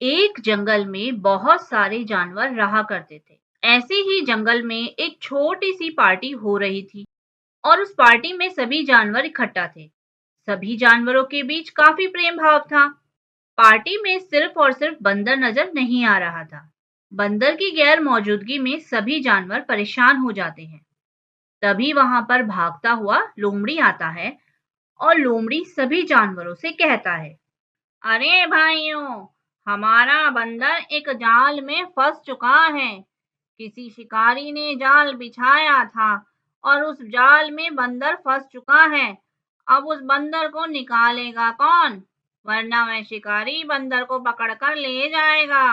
एक जंगल में बहुत सारे जानवर रहा करते थे। ऐसे ही जंगल में एक छोटी सी पार्टी हो रही थी और उस पार्टी में सभी जानवर इकट्ठा थे। सभी जानवरों के बीच काफी प्रेम भाव था। पार्टी में सिर्फ और सिर्फ बंदर नजर नहीं आ रहा था। बंदर की गैर मौजूदगी में सभी जानवर परेशान हो जाते हैं। तभी वहां पर भागता हुआ लोमड़ी आता है और लोमड़ी सभी जानवरों से कहता है, अरे भाइयों, हमारा बंदर एक जाल में फंस चुका है। किसी शिकारी ने जाल बिछाया था और उस जाल में बंदर फंस चुका है। अब उस बंदर को निकालेगा कौन? वरना वह शिकारी बंदर को पकड़कर ले जाएगा।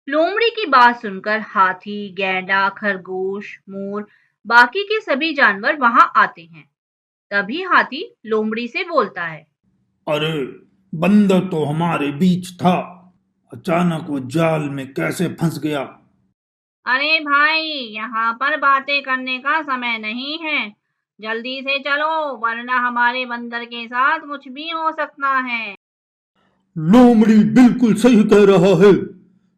लोमड़ी की बात सुनकर हाथी, गैंडा, खरगोश, मोर, बाकी के सभी जानवर वहां आते हैं। तभी हाथी लोमड़ी से बोलता है, अरे, बंदर तो हमारे बीच था। अचानक वो जाल में कैसे फंस गया? अरे भाई, यहाँ पर बातें करने का समय नहीं है। जल्दी से चलो, वरना हमारे बंदर के साथ कुछ भी हो सकता है। लोमड़ी बिल्कुल सही कह रहा है।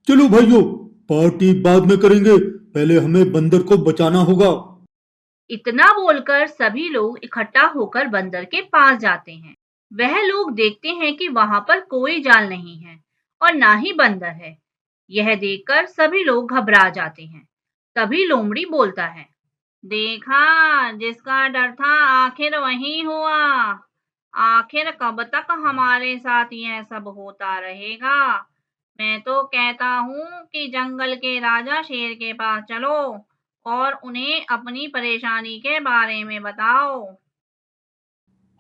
चलो भाइयों, पार्टी बाद में करेंगे। पहले हमें बंदर को बचाना होगा। इतना बोलकर सभी लोग इकट्ठा होकर बंदर के पास जाते हैं। वह लोग देखते हैं कि वहां पर कोई जाल नहीं है और ना ही बंदर है। यह देखकर सभी लोग घबरा जाते हैं। तभी लोमड़ी बोलता है, देखा, जिसका डर था आखिर वही हुआ। आखिर कब तक हमारे साथ यह सब होता रहेगा? मैं तो कहता हूँ कि जंगल के राजा शेर के पास चलो और उन्हें अपनी परेशानी के बारे में बताओ।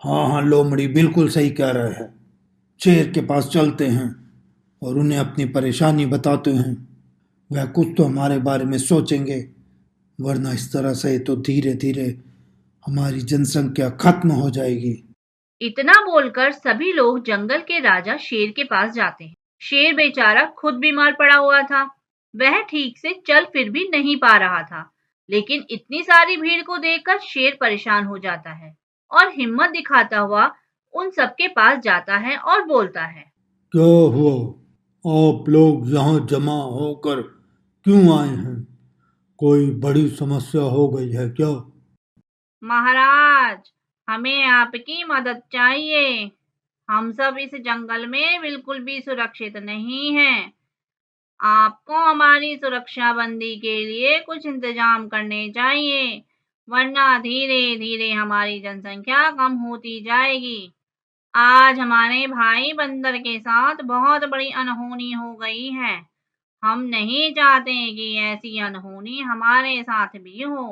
हाँ हाँ, लोमड़ी बिल्कुल सही कह रहे हैं। शेर के पास चलते हैं और उन्हें अपनी परेशानी बताते हैं। वह कुछ तो हमारे बारे में सोचेंगे, वरना इस तरह से तो धीरे धीरे हमारी जनसंख्या खत्म हो जाएगी। इतना बोलकर सभी लोग जंगल के राजा शेर के पास जाते हैं। शेर बेचारा खुद बीमार पड़ा हुआ था। वह ठीक से चल फिर भी नहीं पा रहा था। लेकिन इतनी सारी भीड़ को देखकर शेर परेशान हो जाता है और हिम्मत दिखाता हुआ उन सबके पास जाता है और बोलता है, क्या हुआ? आप लोग यहाँ जमा होकर क्यों आए हैं? कोई बड़ी समस्या हो गई है क्या? महाराज, हमें आपकी मदद चाहिए। हम सब इस जंगल में बिल्कुल भी सुरक्षित नहीं हैं। आपको हमारी सुरक्षा बंदी के लिए कुछ इंतजाम करने चाहिए, वरना धीरे धीरे हमारी जनसंख्या कम होती जाएगी। आज हमारे भाई बंदर के साथ बहुत बड़ी अनहोनी हो गई है। हम नहीं चाहते कि ऐसी अनहोनी हमारे साथ भी हो।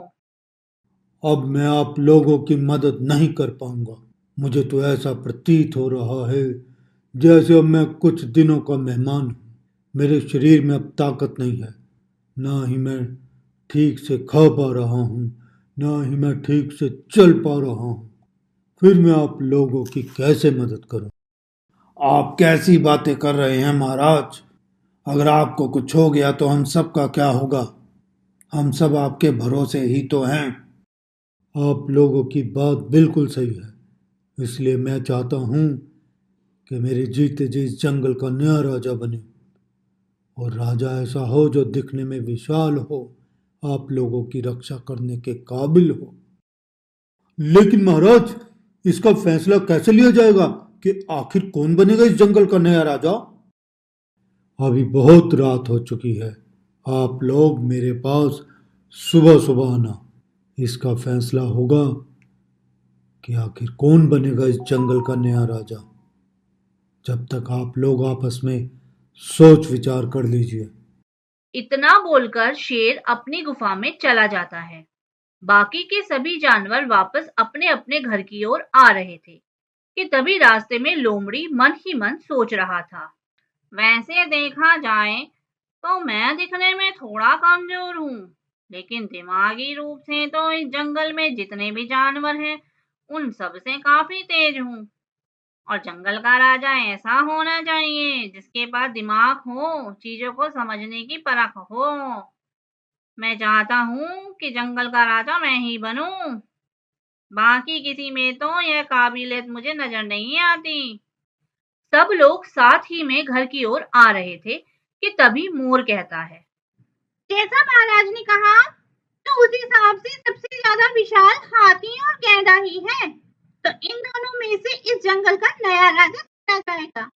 अब मैं आप लोगों की मदद नहीं कर पाऊंगा। मुझे तो ऐसा प्रतीत हो रहा है जैसे अब मैं कुछ दिनों का मेहमान हूँ। मेरे शरीर में अब ताकत नहीं है। ना ही मैं ठीक से खा पा रहा हूँ, ना ही मैं ठीक से चल पा रहा हूँ। फिर मैं आप लोगों की कैसे मदद करूं? आप कैसी बातें कर रहे हैं महाराज? अगर आपको कुछ हो गया तो हम सब का क्या होगा? हम सब आपके भरोसे ही तो हैं। आप लोगों की बात बिल्कुल सही है। इसलिए मैं चाहता हूँ कि मेरे जीते जी इस जंगल का नया राजा बने, और राजा ऐसा हो जो दिखने में विशाल हो, आप लोगों की रक्षा करने के काबिल हो। लेकिन महाराज, इसका फैसला कैसे लिया जाएगा कि आखिर कौन बनेगा इस जंगल का नया राजा? अभी बहुत रात हो चुकी है। आप लोग मेरे पास सुबह सुबह आना। इसका फैसला होगा कि आखिर कौन बनेगा इस जंगल का नया राजा। जब तक आप लोग आपस में सोच विचार कर लीजिए। इतना बोलकर शेर अपनी गुफा में चला जाता है। बाकी के सभी जानवर वापस अपने अपने घर की ओर आ रहे थे कि तभी रास्ते में लोमड़ी मन ही मन सोच रहा था, वैसे देखा जाए तो मैं दिखने में थोड़ा कमजोर हूँ, लेकिन दिमागी रूप से तो इस जंगल में जितने भी जानवर हैं उन सब से काफी तेज हूँ। और जंगल का राजा ऐसा होना चाहिए जिसके पास दिमाग हो, चीजों को समझने की परख हो। मैं चाहता हूँ कि जंगल का राजा मैं ही बनूं। बाकी किसी में तो यह काबिलियत मुझे नजर नहीं आती। सब लोग साथ ही में घर की ओर आ रहे थे कि तभी मोर कहता है, जैसा महाराज ने कहा, तो उस हिसाब से सबसे ज्यादा विशाल हाथी और गैंडा ही है। तो इन दोनों में से इस जंगल का नया राजा चुना जाएगा,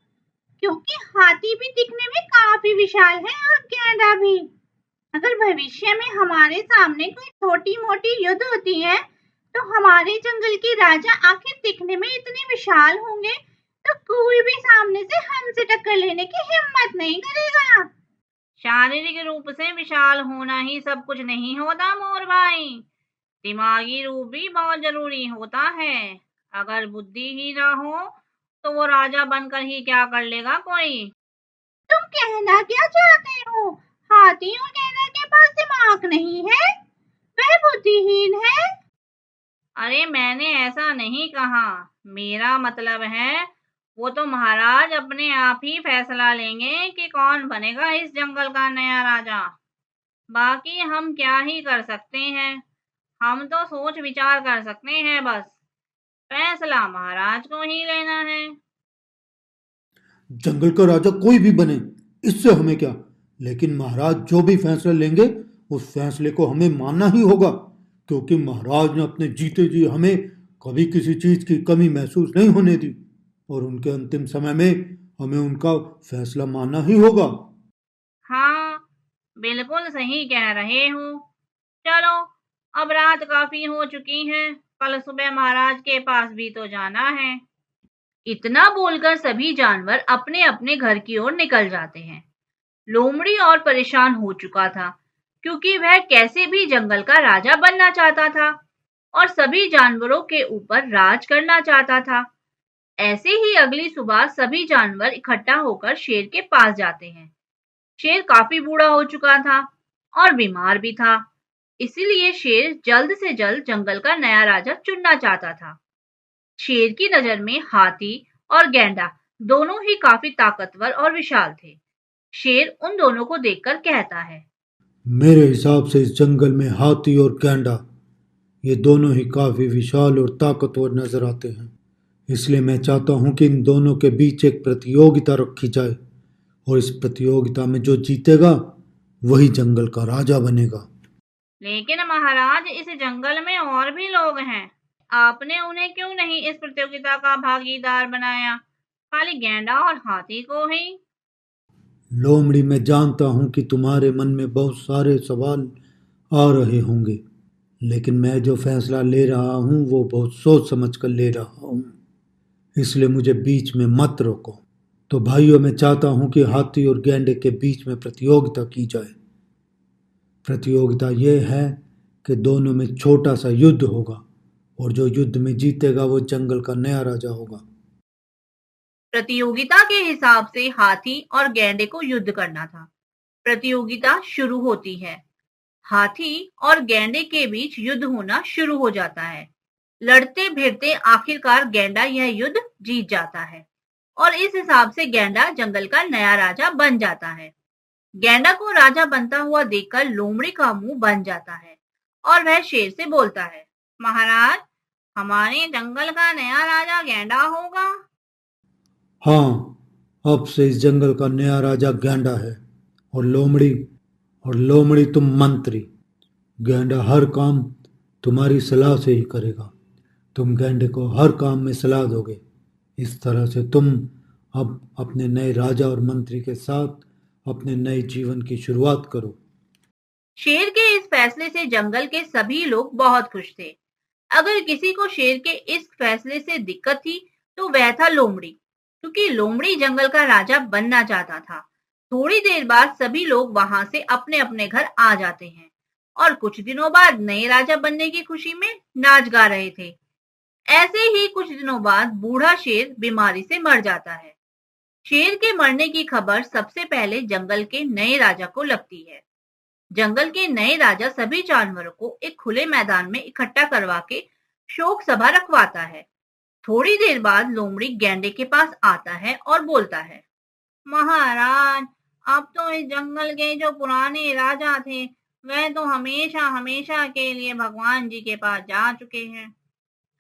क्योंकि हाथी भी दिखने में काफी विशाल है और गैंडा भी। अगर भविष्य में हमारे सामने कोई छोटी मोटी युद्ध होती है, तो हमारे जंगल के राजा आखिर दिखने में इतने विशाल होंगे, तो कोई भी सामने से हमसे टक्कर लेने की हिम्मत नहीं करेगा। शारीरिक रूप से विशाल होना ही सब कुछ नहीं होता मोर भाई, दिमागी रूप भी बहुत जरूरी होता है। अगर बुद्धि ही ना हो तो वो राजा बनकर ही क्या कर लेगा कोई। तुम कहना क्या चाहते हो? हाथी और गैंडा के पास दिमाग नहीं है, वह बुद्धिहीन है। अरे मैंने ऐसा नहीं कहा, मेरा मतलब है वो तो महाराज अपने आप ही फैसला लेंगे कि कौन बनेगा इस जंगल का नया राजा। बाकी हम क्या ही कर सकते हैं, हम तो सोच विचार कर सकते हैं बस, फैसला महाराज को ही लेना है। जंगल का राजा कोई भी बने, इससे हमें क्या, लेकिन महाराज जो भी फैसला लेंगे उस फैसले को हमें मानना ही होगा, क्योंकि महाराज ने अपने जीते जी हमें कभी किसी चीज की कमी महसूस नहीं होने दी, और उनके अंतिम समय में हमें उनका फैसला मानना ही होगा। हाँ, बिल्कुल सही कह रहे हो। चलो, अब रात काफी हो चुकी है, कल सुबह महाराज के पास भी तो जाना है। इतना बोलकर सभी जानवर अपने अपने घर की ओर निकल जाते हैं। लोमड़ी और परेशान हो चुका था, क्योंकि वह कैसे भी जंगल का राजा बनना चाहता था और सभी जानवरों के ऊपर राज करना चाहता था। ऐसे ही अगली सुबह सभी जानवर इकट्ठा होकर शेर के पास जाते हैं। शेर काफी बूढ़ा हो चुका था और बीमार भी था, इसीलिए शेर जल्द से जल्द जंगल का नया राजा चुनना चाहता था। शेर की नजर में हाथी और गैंडा दोनों ही काफी ताकतवर और विशाल थे। शेर उन दोनों को देखकर कहता है, मेरे हिसाब से इस जंगल में हाथी और गैंडा, ये दोनों ही काफी विशाल और ताकतवर नजर आते हैं। इसलिए मैं चाहता हूं कि इन दोनों के बीच एक प्रतियोगिता रखी जाए, और इस प्रतियोगिता में जो जीतेगा वही जंगल का राजा बनेगा। लेकिन महाराज इस जंगल में और भी लोग हैं, आपने उन्हें क्यों नहीं इस प्रतियोगिता का भागीदार बनाया, खाली गैंडा और हाथी को ही। लोमड़ी, मैं जानता हूं कि तुम्हारे मन में बहुत सारे सवाल आ रहे होंगे, लेकिन मैं जो फैसला ले रहा हूं वो बहुत सोच समझ कर ले रहा हूं, इसलिए मुझे बीच में मत रोको। तो भाइयों, मैं चाहता हूं कि हाथी और गैंडे के बीच में प्रतियोगिता की जाए। प्रतियोगिता यह है कि दोनों में छोटा सा युद्ध होगा, और जो युद्ध में जीतेगा वो जंगल का नया राजा होगा। प्रतियोगिता के हिसाब से हाथी और गैंडे को युद्ध करना था। प्रतियोगिता शुरू होती है। हाथी और गैंडे के बीच युद्ध होना शुरू हो जाता है। लड़ते भिड़ते आखिरकार गैंडा यह युद्ध जीत जाता है और इस हिसाब से गैंडा जंगल का नया राजा बन जाता है। गैंडा को राजा बनता हुआ देखकर लोमड़ी का मुंह बन जाता है और वह शेर से बोलता है, महाराज, हमारे जंगल का नया राजा गैंडा होगा। हाँ, अब से इस जंगल का नया राजा गैंडा है, और लोमड़ी, तुम मंत्री। गैंडा हर काम तुम्हारी सलाह से ही करेगा। तुम गैंडे को हर काम में सलाह दोगे। इस तरह से तुम अब अपने नए राजा और मंत्री के साथ अपने नए जीवन की शुरुआत करो। शेर के इस फैसले से जंगल के सभी लोग बहुत खुश थे। अगर किसी को शेर के इस फैसले से दिक्कत थी तो वह था लोमड़ी, क्योंकि लोमड़ी जंगल का राजा बनना चाहता था। थोड़ी देर बाद सभी लोग वहां से अपने अपने घर आ जाते हैं और कुछ दिनों बाद नए राजा बनने की खुशी में नाच गा रहे थे। ऐसे ही कुछ दिनों बाद बूढ़ा शेर बीमारी से मर जाता है। शेर के मरने की खबर सबसे पहले जंगल के नए राजा को लगती है। जंगल के नए राजा सभी जानवरों को एक खुले मैदान में इकट्ठा करवा के शोक सभा रखवाता है। थोड़ी देर बाद लोमड़ी गैंडे के पास आता है और बोलता है, महाराज, अब तो इस जंगल के जो पुराने राजा थे वह तो हमेशा हमेशा के लिए भगवान जी के पास जा चुके हैं।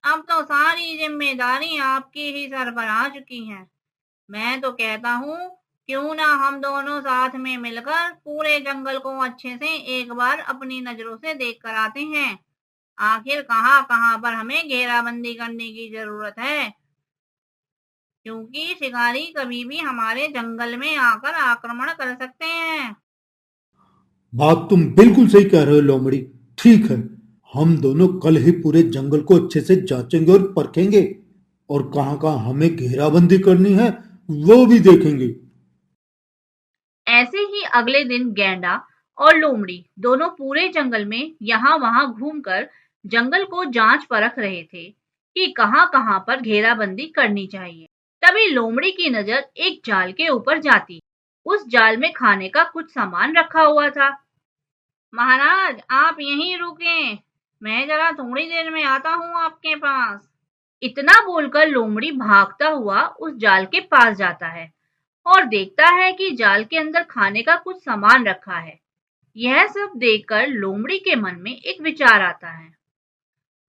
अब तो सारी जिम्मेदारी आपके ही सर पर आ चुकी है। मैं तो कहता हूँ क्यों ना हम दोनों साथ में मिलकर पूरे जंगल को अच्छे से एक बार अपनी नजरों से देख कर आते हैं। आखिर कहाँ कहाँ पर हमें घेराबंदी करने की जरूरत है, क्योंकि शिकारी कभी भी हमारे जंगल में आकर आक्रमण कर सकते हैं। बात तुम बिल्कुल सही कह रहे हो लोमड़ी। ठीक है, हम दोनों कल ही पूरे जंगल को अच्छे से जांचेंगे और परखेंगे, और कहाँ कहाँ हमें घेराबंदी करनी है वो भी देखेंगे। ऐसे ही अगले दिन गैंडा और लोमड़ी दोनों पूरे जंगल में यहाँ वहां घूमकर जंगल को जांच परख रहे थे कि कहाँ कहाँ पर घेराबंदी करनी चाहिए। तभी लोमड़ी की नजर एक जाल के ऊपर जाती। उस जाल में खाने का कुछ सामान रखा हुआ था। महाराज, आप यहीं रुकें, मैं जरा थोड़ी देर में आता हूँ आपके पास। इतना बोलकर लोमड़ी भागता हुआ उस जाल के पास जाता है और देखता है कि जाल के अंदर खाने का कुछ सामान रखा है। यह सब देखकर लोमड़ी के मन में एक विचार आता है।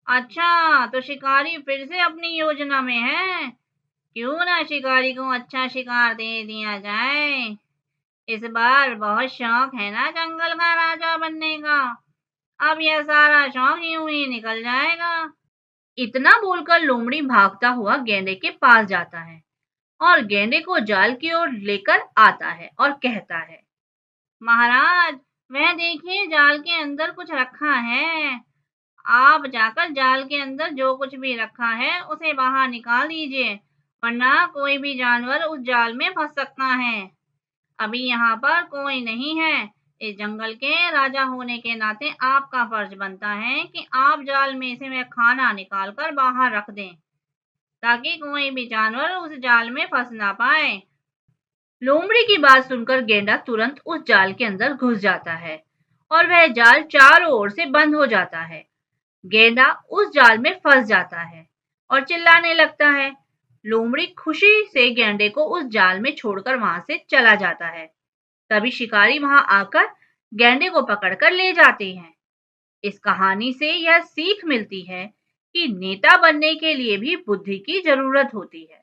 अच्छा, तो शिकारी फिर से अपनी योजना में है। क्यों ना शिकारी को अच्छा शिकार दे दिया जाए। इस बार बहुत शौक है ना जंगल का राजा बनने का। अब यह सारा शौक यूं ही निकल जाएगा। इतना बोलकर लोमड़ी भागता हुआ गेंडे के पास जाता है और गेंडे को जाल की ओर लेकर आता है और कहता है, महाराज, वह देखिए जाल के अंदर कुछ रखा है। आप जाकर जाल के अंदर जो कुछ भी रखा है उसे बाहर निकाल दीजिए, वरना कोई भी जानवर उस जाल में फंस सकता है। अभी यहाँ पर कोई नहीं है। इस जंगल के राजा होने के नाते आपका फर्ज बनता है कि आप जाल में से वह खाना निकाल कर बाहर रख दें, ताकि कोई भी जानवर उस जाल में फंस ना पाए। लोमड़ी की बात सुनकर गेंडा तुरंत उस जाल के अंदर घुस जाता है और वह जाल चारों ओर से बंद हो जाता है। गेंडा उस जाल में फंस जाता है और चिल्लाने लगता है। लोमड़ी खुशी से गेंडे को उस जाल में छोड़कर वहां से चला जाता है। तभी शिकारी वहां आकर गेंडे को पकड़कर ले जाते हैं। इस कहानी से यह सीख मिलती है कि नेता बनने के लिए भी बुद्धि की जरूरत होती है।